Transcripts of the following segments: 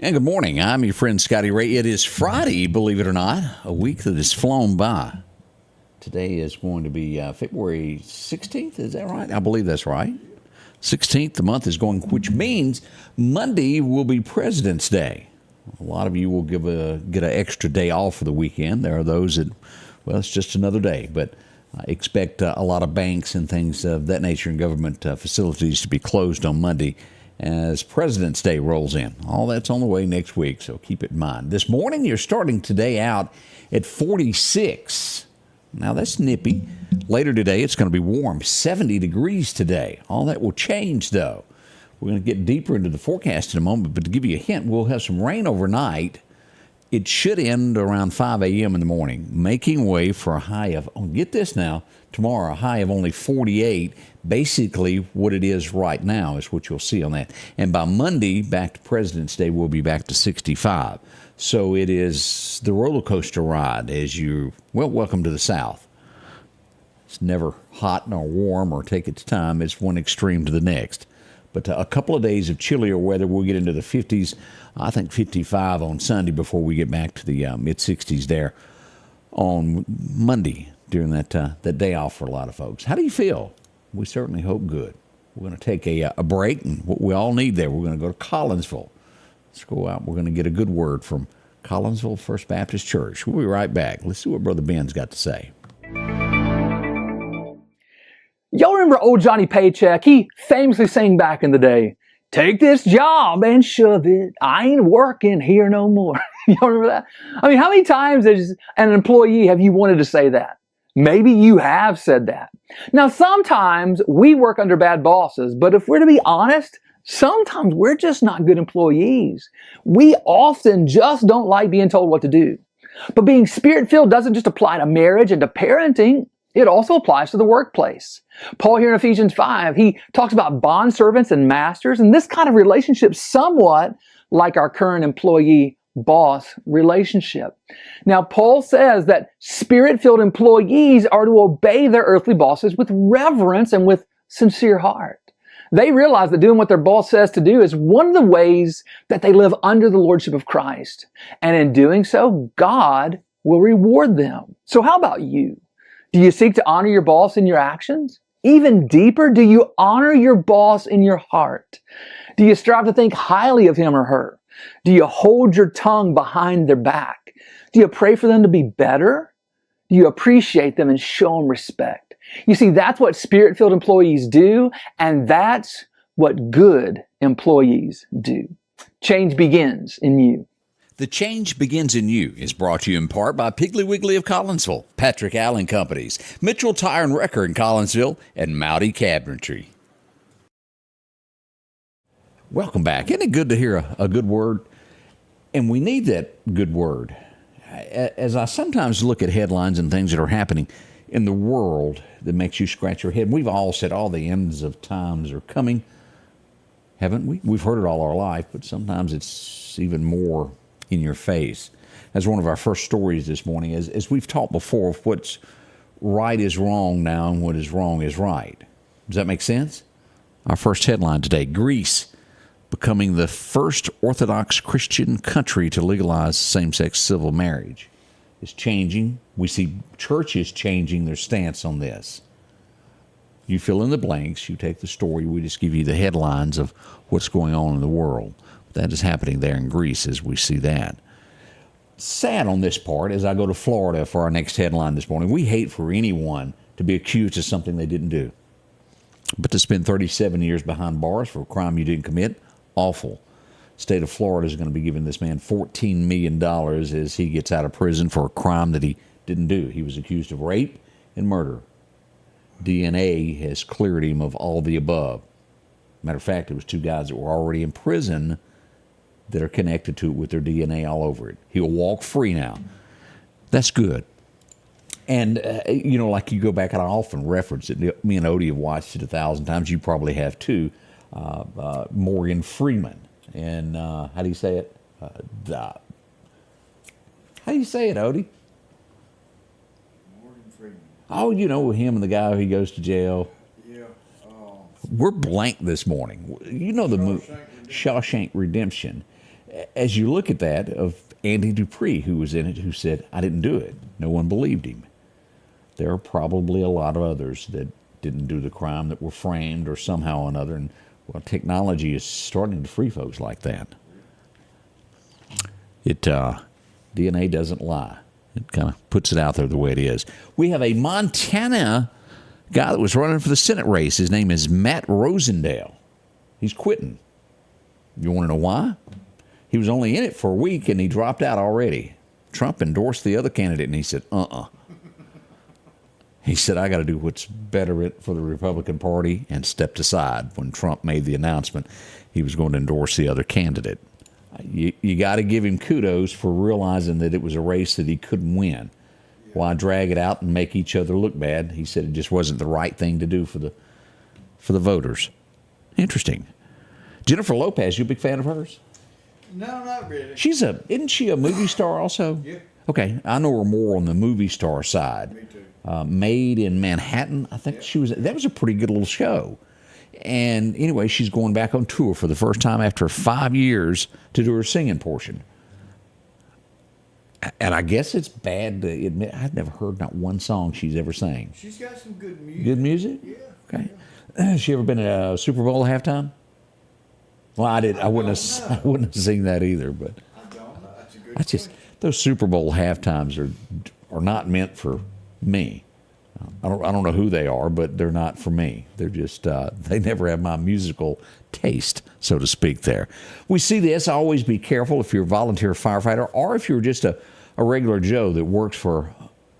And good morning. I'm your friend Scotty Ray. It is Friday, believe it or not, a week that has flown by. Today is going to be February 16th. Is that right? I believe that's right. 16th, the month is going, which means Monday will be President's Day. A lot of you will get an extra day off for the weekend. There are those that, well, it's just another day, but I expect a lot of banks and things of that nature and government facilities to be closed on Monday as President's Day rolls in. All that's on the way next week, so keep it in mind. This morning, you're starting today out at 46. Now, that's nippy. Later today, it's going to be warm, 70 degrees today. All that will change, though. We're going to get deeper into the forecast in a moment, but to give you a hint, we'll have some rain overnight. It should end around 5 a.m. in the morning, making way for a high of, get this now, tomorrow, a high of only 48. Basically, what it is right now is what you'll see on that. And by Monday, back to President's Day, we'll be back to 65. So it is the roller coaster ride as you, well, welcome to the South. It's never hot nor warm or take its time. It's one extreme to the next. But a couple of days of chillier weather, we'll get into the 50s. I think 55 on Sunday before we get back to the mid-60s there on Monday during that day off for a lot of folks. How do you feel? We certainly hope good. We're going to take a break, and what we all need there, we're going to go to Collinsville. Let's go out. We're going to get a good word from Collinsville First Baptist Church. We'll be right back. Let's see what Brother Ben's got to say. Y'all remember old Johnny Paycheck? He famously sang back in the day, "Take this job and shove it. I ain't working here no more." Y'all remember that? I mean, how many times as an employee have you wanted to say that? Maybe you have said that. Now, sometimes we work under bad bosses, but if we're to be honest, sometimes we're just not good employees. We often just don't like being told what to do. But being spirit-filled doesn't just apply to marriage and to parenting. It also applies to the workplace. Paul here in Ephesians 5, he talks about bondservants and masters, and this kind of relationship somewhat like our current employee-boss relationship. Now, Paul says that spirit-filled employees are to obey their earthly bosses with reverence and with sincere heart. They realize that doing what their boss says to do is one of the ways that they live under the lordship of Christ. And in doing so, God will reward them. So how about you? Do you seek to honor your boss in your actions? Even deeper, do you honor your boss in your heart? Do you strive to think highly of him or her? Do you hold your tongue behind their back? Do you pray for them to be better? Do you appreciate them and show them respect? You see, that's what spirit-filled employees do, and that's what good employees do. Change begins in you. The Change Begins in You is brought to you in part by Piggly Wiggly of Collinsville, Patrick Allen Companies, Mitchell Tire and Wrecker in Collinsville, and Mowdy Cabinetry. Welcome back. Isn't it good to hear a good word? And we need that good word. As I sometimes look at headlines and things that are happening in the world that makes you scratch your head, we've all said all the ends of times are coming, haven't we? We've heard it all our life, but sometimes it's even more in your face. As one of our first stories this morning, as we've talked before, what's right is wrong now and what is wrong is right. Does that make sense? Our first headline today, Greece becoming the first Orthodox Christian country to legalize same-sex civil marriage, is changing. We see churches changing their stance on this. You fill in the blanks, you take the story, we just give you the headlines of what's going on in the world. That is happening there in Greece as we see that. Sad on this part as I go to Florida for our next headline this morning. We hate for anyone to be accused of something they didn't do. But to spend 37 years behind bars for a crime you didn't commit, awful. State of Florida is going to be giving this man $14 million as he gets out of prison for a crime that he didn't do. He was accused of rape and murder. DNA has cleared him of all the above. Matter of fact, it was two guys that were already in prison that are connected to it with their DNA all over it. He'll walk free now. That's good. And, like you go back, and I often reference it. Me and Odie have watched it 1,000 times. You probably have too. Morgan Freeman. And how do you say it? How do you say it, Odie? Morgan Freeman. Oh, him and the guy who goes to jail. Yeah. We're blank this morning. You know the movie Shawshank Redemption. as you look at that, of Andy Dupree, who was in it, who said, I didn't do it. No one believed him. There are probably a lot of others that didn't do the crime that were framed or somehow or another. And, well, technology is starting to free folks like that. DNA doesn't lie. It kind of puts it out there the way it is. We have a Montana guy that was running for the Senate race. His name is Matt Rosendale. He's quitting. You want to know why? He was only in it for a week, and he dropped out already. Trump endorsed the other candidate, and he said, He said, I got to do what's better for the Republican Party, and stepped aside when Trump made the announcement he was going to endorse the other candidate. You got to give him kudos for realizing that it was a race that he couldn't win. Why drag it out and make each other look bad? He said it just wasn't the right thing to do for the voters. Interesting. Jennifer Lopez, you a big fan of hers? No, not really. Isn't she a movie star also? Yeah. Okay, I know her more on the movie star side. Me too. Made in Manhattan, I think she was. That was a pretty good little show. And anyway, she's going back on tour for the first time after 5 years to do her singing portion. And I guess it's bad to admit, I've never heard not one song she's ever sang. She's got some good music. Good music? Yeah. Okay. Has she ever been at a Super Bowl halftime? Well, I wouldn't have seen that either, but I don't know. That's a good I just, question. those Super Bowl halftimes are not meant for me. I don't know who they are, but they're not for me. They're just they never have my musical taste, so to speak. There, we see this. Always be careful if you're a volunteer firefighter or if you're just a regular Joe that works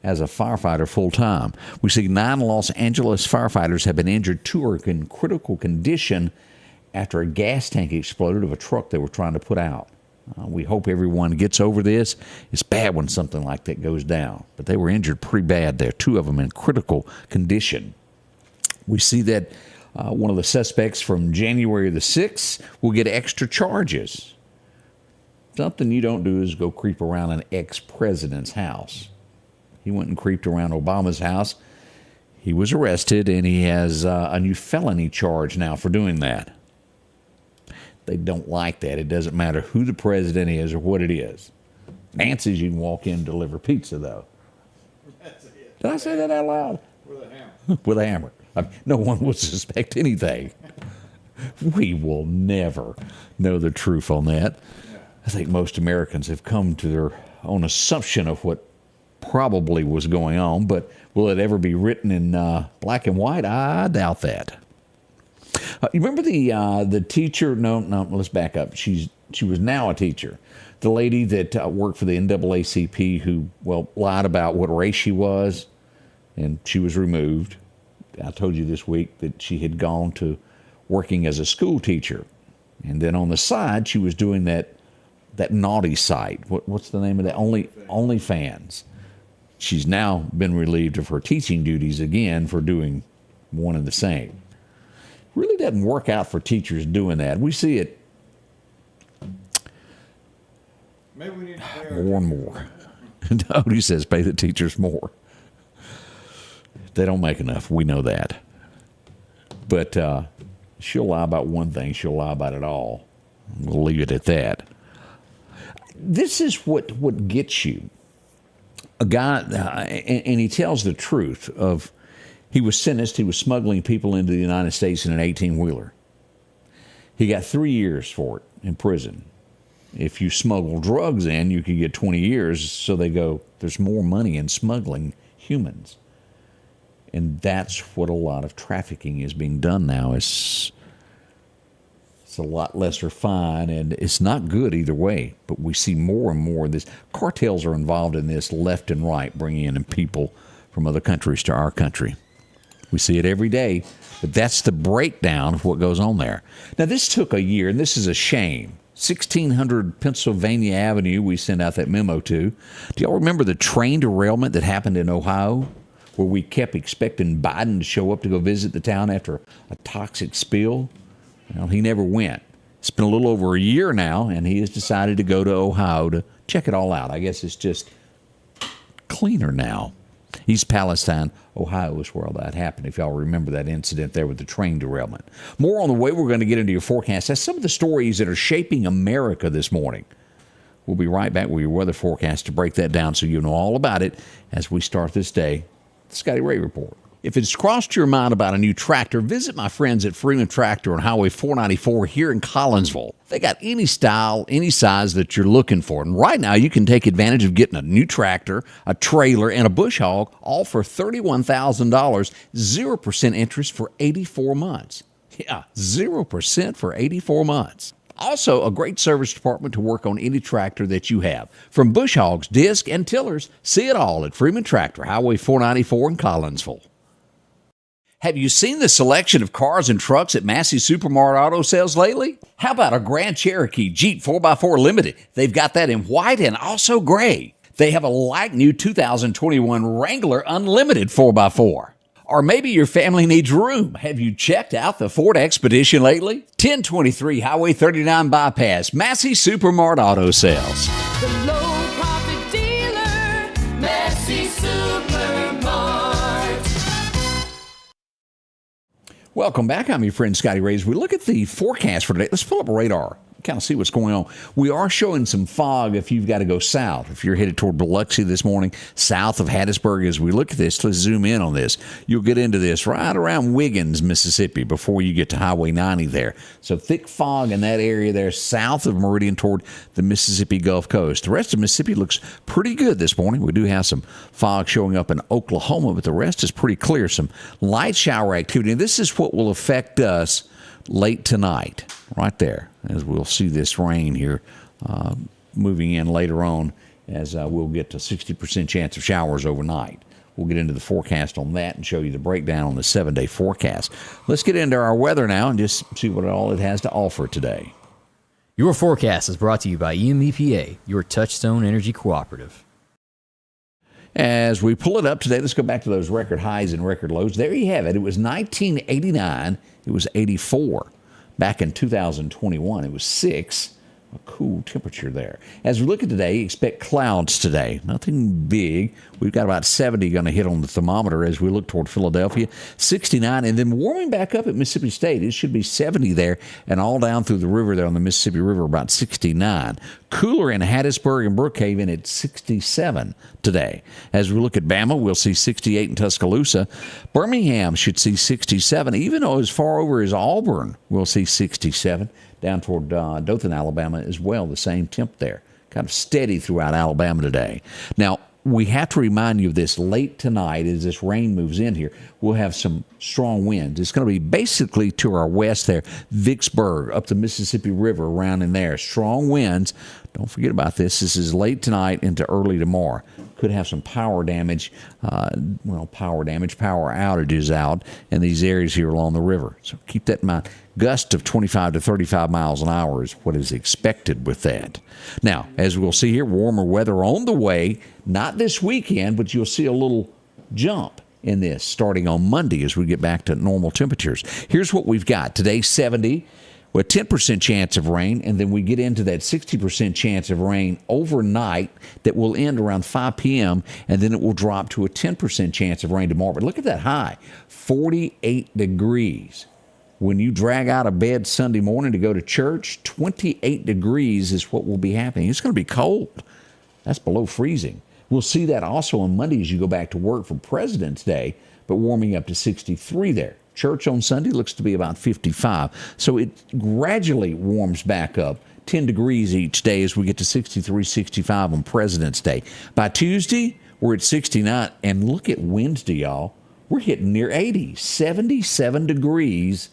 as a firefighter full time. We see 9 Los Angeles firefighters have been injured. 2 are in critical condition after a gas tank exploded of a truck they were trying to put out. We hope everyone gets over this. It's bad when something like that goes down, but they were injured pretty bad there. 2 of them in critical condition. We see that one of the suspects from January the 6th will get extra charges. Something you don't do is go creep around an ex-president's house. He went and creeped around Obama's house. He was arrested, and he has a new felony charge now for doing that. They don't like that. It doesn't matter who the president is or what it is. Nancy's, you can walk in and deliver pizza, though. That's it. Did I say that out loud? With a hammer. With a hammer. I mean, no one would suspect anything. We will never know the truth on that. I think most Americans have come to their own assumption of what probably was going on, but will it ever be written in black and white? I doubt that. You remember the teacher? No, let's back up. She was now a teacher. The lady that worked for the NAACP who, lied about what race she was, and she was removed. I told you this week that she had gone to working as a school teacher. And then on the side, she was doing that naughty site. What's the name of that? OnlyFans. She's now been relieved of her teaching duties again for doing one and the same. Really doesn't work out for teachers doing that. We see it Maybe we need to pay our more and more. Nobody says pay the teachers more. They don't make enough. We know that. But she'll lie about one thing. She'll lie about it all. We'll leave it at that. This is what gets you. A guy, and he tells the truth of, he was sentenced, he was smuggling people into the United States in an 18-wheeler. He got 3 years for it in prison. If you smuggle drugs in, you could get 20 years. So they go, there's more money in smuggling humans. And that's what a lot of trafficking is being done now. It's a lot lesser fine, and it's not good either way. But we see more and more of this. Cartels are involved in this left and right, bringing in people from other countries to our country. We see it every day, but that's the breakdown of what goes on there. Now, this took a year, and this is a shame. 1600 Pennsylvania Avenue, we sent out that memo to. Do y'all remember the train derailment that happened in Ohio, where we kept expecting Biden to show up to go visit the town after a toxic spill? Well, he never went. It's been a little over a year now, and he has decided to go to Ohio to check it all out. I guess it's just cleaner now. East Palestine, Ohio is where all that happened, if y'all remember that incident there with the train derailment. More on the way. We're going to get into your forecast. That's some of the stories that are shaping America this morning. We'll be right back with your weather forecast to break that down so you know all about it as we start this day. The Scotty Ray Report. If it's crossed your mind about a new tractor, visit my friends at Freeman Tractor on Highway 494 here in Collinsville. They got any style, any size that you're looking for. And right now, you can take advantage of getting a new tractor, a trailer, and a bush hog, all for $31,000, 0% interest for 84 months. Yeah, 0% for 84 months. Also, a great service department to work on any tractor that you have. From bush hogs, disc, and tillers, see it all at Freeman Tractor, Highway 494 in Collinsville. Have you seen the selection of cars and trucks at Massey Supermart Auto Sales lately? How about a Grand Cherokee Jeep 4x4 Limited? They've got that in white and also gray. They have a like new 2021 Wrangler Unlimited 4x4. Or maybe your family needs room. Have you checked out the Ford Expedition lately? 1023 Highway 39 Bypass, Massey Supermart Auto Sales. The low profit dealer, Massey Supermart. Welcome back. I'm your friend Scotty Ray. As we look at the forecast for today, let's pull up a radar, kind of see what's going on. We are showing some fog if you've got to go south. If you're headed toward Biloxi this morning, south of Hattiesburg, as we look at this, let's zoom in on this. You'll get into this right around Wiggins, Mississippi, before you get to Highway 90 there. So thick fog in that area there, south of Meridian toward the Mississippi Gulf Coast. The rest of Mississippi looks pretty good this morning. We do have some fog showing up in Oklahoma, but the rest is pretty clear. Some light shower activity. And this is what will affect us late tonight, right there, as we'll see this rain here moving in later on, as we'll get to 60% chance of showers overnight. We'll get into the forecast on that and show you the breakdown on the 7-day forecast. Let's get into our weather now and just see what all it has to offer today. Your forecast is brought to you by EMEPA, your Touchstone Energy Cooperative. As we pull it up today, let's go back to those record highs and record lows. There you have it. It was 1989. It was 84. Back in 2021, it was 6. A cool temperature there. As we look at today, expect clouds today. Nothing big. We've got about 70 going to hit on the thermometer as we look toward Philadelphia. 69, and then warming back up at Mississippi State. It should be 70 there, and all down through the river there on the Mississippi River, about 69. Cooler in Hattiesburg and Brookhaven at 67 today. As we look at Bama, we'll see 68 in Tuscaloosa. Birmingham should see 67. Even though as far over as Auburn, we'll see 67. Down toward Dothan, Alabama as well, the same temp there. Kind of steady throughout Alabama today. Now, we have to remind you of this late tonight as this rain moves in here. We'll have some strong winds. It's going to be basically to our west there, Vicksburg, up the Mississippi River, around in there. Strong winds. Don't forget about this. This is late tonight into early tomorrow. Could have some power damage, power outages out in these areas here along the river. So keep that in mind. Gust of 25 to 35 miles an hour is what is expected with that. Now, as we'll see here, warmer weather on the way. Not this weekend, but you'll see a little jump in this starting on Monday as we get back to normal temperatures. Here's what we've got. Today, 70 with 10% chance of rain, and then we get into that 60% chance of rain overnight that will end around 5 p.m., and then it will drop to a 10% chance of rain tomorrow. But look at that high, 48 degrees. When you drag out of bed Sunday morning to go to church, 28 degrees is what will be happening. It's going to be cold. That's below freezing. We'll see that also on Monday as you go back to work for President's Day, but warming up to 63 there. Church on Sunday looks to be about 55. So it gradually warms back up 10 degrees each day as we get to 63, 65 on President's Day. By Tuesday, we're at 69. And look at Wednesday, y'all. We're hitting near 80, 77 degrees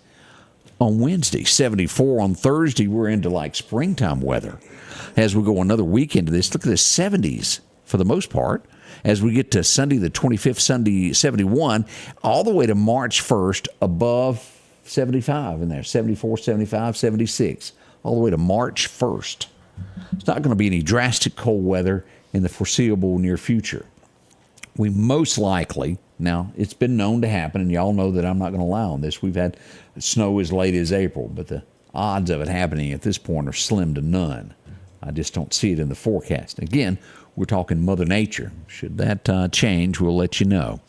on Wednesday, 74 on Thursday. We're into like springtime weather. As we go another week into this, look at the 70s for the most part. As we get to Sunday, the 25th, Sunday, 71, all the way to March 1st, above 75 in there, 74, 75, 76, all the way to March 1st. It's not going to be any drastic cold weather in the foreseeable near future. We most likely, now it's been known to happen, and y'all know that I'm not going to lie on this. We've had snow as late as April, but the odds of it happening at this point are slim to none. I just don't see it in the forecast. Again, we're talking Mother Nature. Should that change, we'll let you know.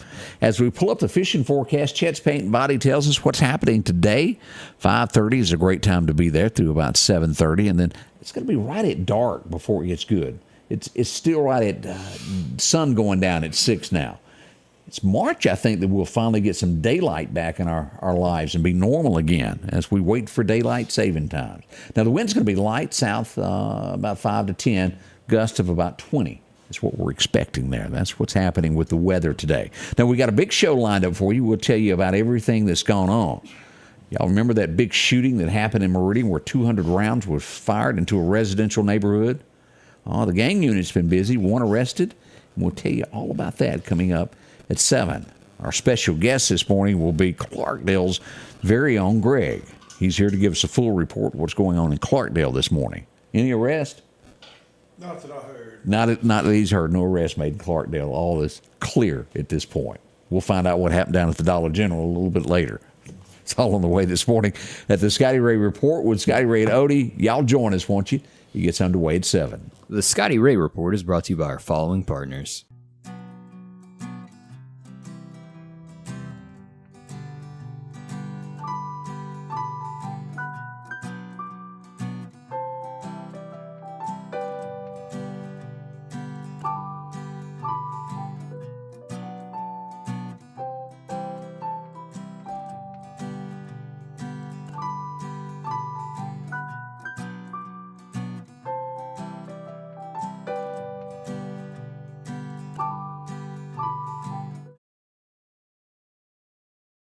As we pull up the fishing forecast, Chet's Paint and Body tells us what's happening today. 5:30 is a great time to be there through about 7:30, and then it's going to be right at dark before it gets good. It's still right at sun going down at 6 now. It's March, I think, that we'll finally get some daylight back in our lives and be normal again as we wait for daylight saving times. Now, the wind's going to be light south, about 5 to 10, gust of about 20. That's what we're expecting there. That's what's happening with the weather today. Now, we got a big show lined up for you. We'll tell you about everything that's gone on. Y'all remember that big shooting that happened in Meridian where 200 rounds was fired into a residential neighborhood? Oh, the gang unit's been busy. One arrested. And we'll tell you all about that coming up at 7. Our special guest this morning will be Clarkdale's very own Greg. He's here to give us a full report of what's going on in Clarkdale this morning. Any arrest? Not that I heard. Not that he's heard. No arrest made in Clarkdale. All is clear at this point. We'll find out what happened down at the Dollar General a little bit later. It's all on the way this morning at the Scotty Ray Report with Scotty Ray and Odie. Y'all join us, won't you? It gets underway at 7. The Scotty Ray Report is brought to you by our following partners.